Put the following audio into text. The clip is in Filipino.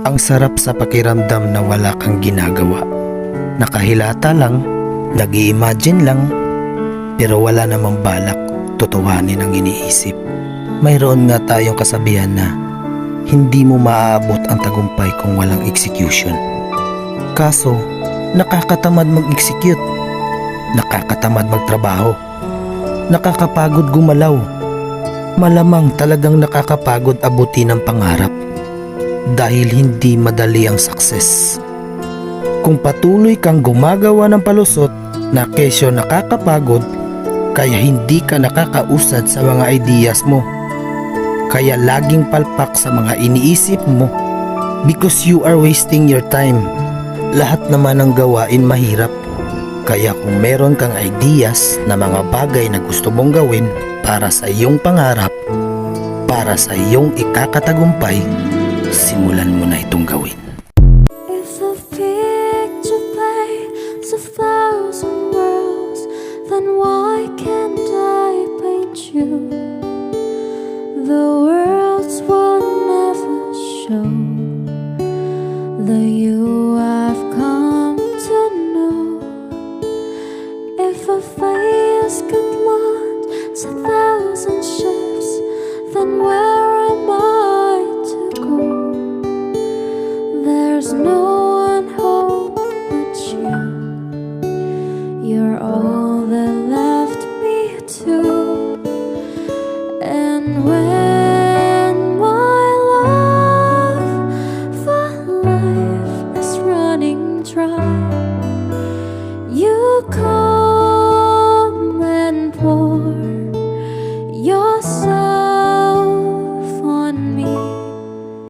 Ang sarap sa pakiramdam na wala kang ginagawa. Nakahilata lang, nag-i-imagine lang, pero wala namang balak tutuhanin ang iniisip. Mayroon nga tayong kasabihan na hindi mo maaabot ang tagumpay kung walang execution. Kaso, nakakatamad mag-execute, nakakatamad magtrabaho, nakakapagod gumalaw. Malamang talagang nakakapagod abutin ang pangarap dahil hindi madali ang success. Kung patuloy kang gumagawa ng palusot na kesyo nakakapagod, kaya hindi ka nakakausad sa mga ideas mo, kaya laging palpak sa mga iniisip mo because you are wasting your time. Lahat naman ng gawain mahirap, kaya kung meron kang ideas na mga bagay na gusto mong gawin para sa iyong pangarap, para sa iyong ikakatagumpay, simulan mo na itong gawin. If a picture paints 1,000 worlds, then why can't I paint you? The worlds will never show the